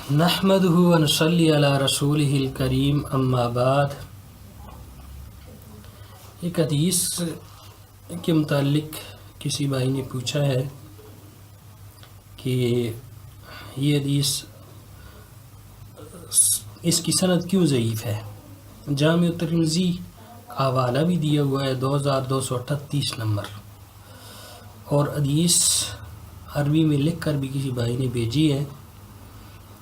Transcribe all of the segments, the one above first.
نحمده ونصلي على رسوله الکریم اما بعد۔ ایک حدیث کے متعلق کسی بھائی نے پوچھا ہے کہ یہ حدیث اس کی سند کیوں ضعیف ہے۔ جامع ترمذی کا حوالہ بھی دیا ہوا ہے 2238 نمبر، اور حدیث عربی میں لکھ کر بھی کسی بھائی نے بھیجی ہے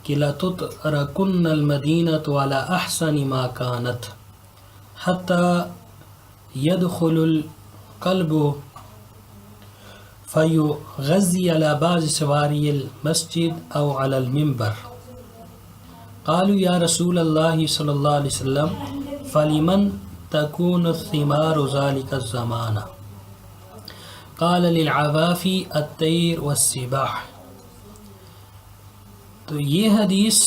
کہ لا تترکن المدینۃ علی احسن ما کانت حتی یدخل القلب فیغذی علی بعض سواری المسجد او علی المنبر۔ قالوا یا رسول اللہ صلی اللہ علیہ وسلم فلمن تکون الثمار ذلك الزمان؟ قال للعوافی الطیر والسباح۔ تو یہ حدیث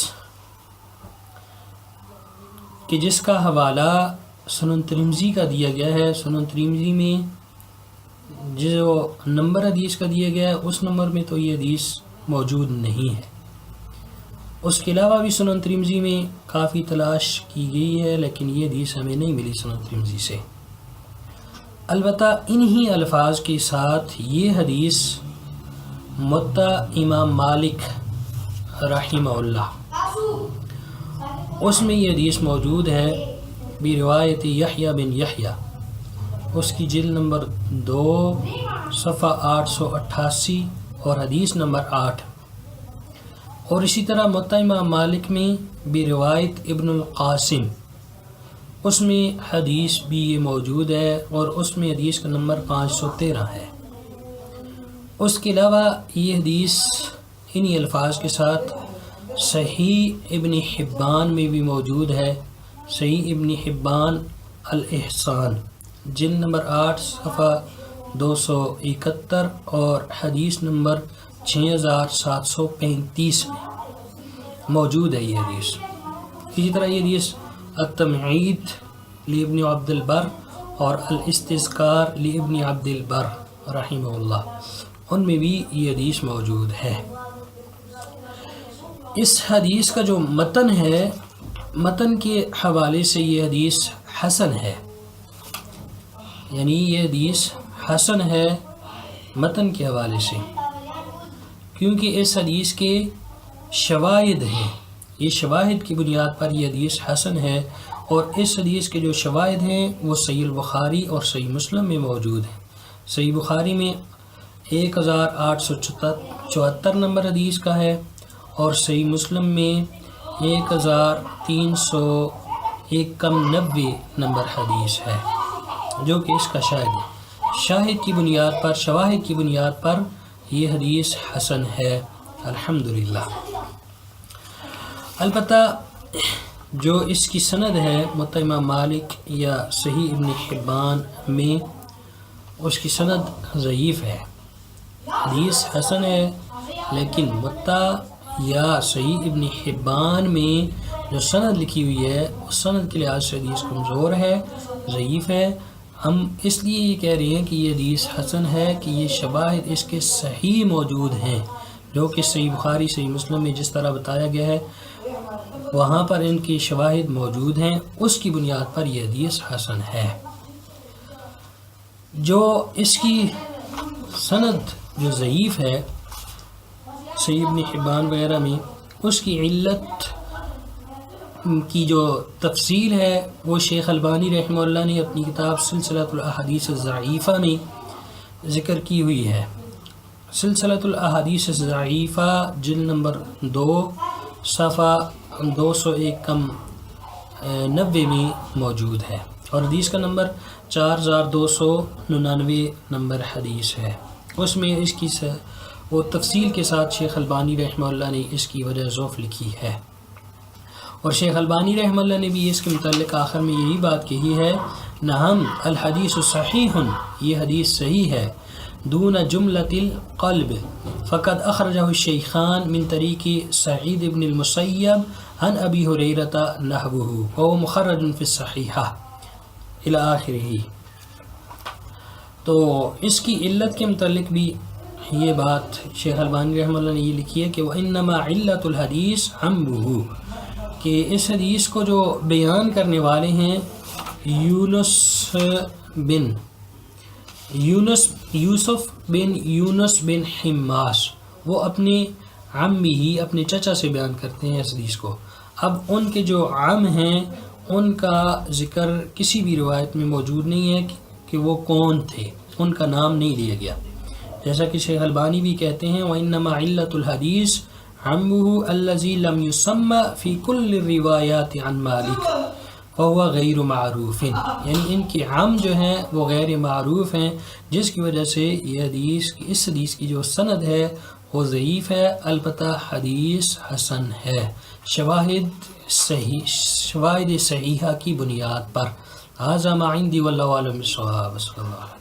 کہ جس کا حوالہ سنن ترمذی کا دیا گیا ہے، سنن ترمذی میں جو نمبر حدیث کا دیا گیا ہے اس نمبر میں تو یہ حدیث موجود نہیں ہے۔ اس کے علاوہ بھی سنن ترمذی میں کافی تلاش کی گئی ہے، لیکن یہ حدیث ہمیں نہیں ملی سنن ترمذی سے۔ البتہ انہی الفاظ کے ساتھ یہ حدیث موطا امام مالک رحمہ اللہ، اس میں یہ حدیث موجود ہے بروایت یحییٰ بن یحییٰ، اس کی جلد نمبر 2 صفحہ 888 اور حدیث نمبر 8، اور اسی طرح موطا امام مالک میں بروایت ابن القاسم، اس میں حدیث بھی یہ موجود ہے اور اس میں حدیث کا نمبر 513 ہے۔ اس کے علاوہ یہ حدیث انہی الفاظ کے ساتھ صحیح ابن حبان میں بھی موجود ہے، صحیح ابن حبان الاحسان جلد نمبر 8 صفحہ 271 اور حدیث نمبر 6735 میں موجود ہے یہ حدیث۔ اسی طرح یہ حدیث التمہید لابن عبد البر اور الاستذکار لابن عبد البر رحمہ اللہ، ان میں بھی یہ حدیث موجود ہے۔ اس حدیث کا جو متن ہے، متن کے حوالے سے یہ حدیث حسن ہے، یعنی یہ حدیث حسن ہے متن کے حوالے سے، کیونکہ اس حدیث کے شواہد ہیں، یہ شواہد کی بنیاد پر یہ حدیث حسن ہے، اور اس حدیث کے جو شواہد ہیں وہ صحیح البخاری اور صحیح مسلم میں موجود ہیں۔ صحیح بخاری میں 1874 نمبر حدیث کا ہے، اور صحیح مسلم میں 1391 نمبر حدیث ہے، جو کہ اس کا شاہد ہے۔ شواہد کی بنیاد پر یہ حدیث حسن ہے الحمدللہ۔ البتہ جو اس کی سند ہے موطا امام مالک یا صحیح ابن حبان میں، اس کی سند ضعیف ہے۔ حدیث حسن ہے، لیکن موطا یا صحیح ابن حبان میں جو سند لکھی ہوئی ہے اس سند کے لحاظ سے حدیث کمزور ہے، ضعیف ہے۔ ہم اس لیے یہ کہہ رہے ہیں کہ یہ حدیث حسن ہے کہ یہ شواہد اس کے صحیح موجود ہیں، جو کہ صحیح بخاری صحیح مسلم میں جس طرح بتایا گیا ہے وہاں پر ان کی شواہد موجود ہیں، اس کی بنیاد پر یہ حدیث حسن ہے۔ جو اس کی سند جو ضعیف ہے صحیح ابن حبان وغیرہ میں، اس کی علت کی جو تفصیل ہے وہ شیخ البانی رحمہ اللہ نے اپنی کتاب سلسلۃ الاحادیث الضعیفہ میں ذکر کی ہوئی ہے۔ سلسلۃ الاحادیث الضعیفہ جلد نمبر 2 صفحہ 291 میں موجود ہے، اور حدیث کا نمبر 4299 نمبر حدیث ہے۔ اس میں اس کی وہ تفصیل کے ساتھ شیخ البانی رحمہ اللہ نے اس کی وجہ ضعف لکھی ہے، اور شیخ البانی رحمہ اللہ نے بھی اس کے متعلق آخر میں یہی بات کہی ہے، نہم الحدیث صحیح، یہ حدیث صحیح ہے، دون جملۃ القلب فقد اخرجہ الشیخان من طریق سعید بن المسیب عن ابی ہریرہ نحوہ وهو مخرج فی الصحیحہ الی آخرہ۔ تو اس کی علت کے متعلق بھی یہ بات شیخ البانی رحمہ اللہ نے یہ لکھی ہے کہ وَإِنَّمَا عِلَّةُ الْحَدِيثِ عَمْبُهُ، کہ اس حدیث کو جو بیان کرنے والے ہیں یوسف بن یونس بن حماس، وہ اپنے عمی ہی اپنے چچا سے بیان کرتے ہیں اس حدیث کو. اب ان کے جو عم ہیں ان کا ذکر کسی بھی روایت میں موجود نہیں ہے کہ وہ کون تھے، ان کا نام نہیں لیا گیا. جیسا کہ شیخ البانی بھی کہتے ہیں وَإِنَّمَا عِلَّةُ الْحَدِيثِ عَمُّهُ الَّذِي لَمْ يُسَمَّ فِي كُلِّ الرِّوَايَاتِ عَنْ مَالِكَ فَهُوَ غَيْرُ مَعْرُوفٍ، یعنی ان کے عام جو ہیں وہ غیر معروف ہیں، جس کی وجہ سے یہ اس حدیث کی جو سند ہے وہ ضعیف ہے، البتہ حدیث حسن ہے شواہد صحیحہ کی بنیاد پر. هذا ما عندي والله اعلم بالصواب.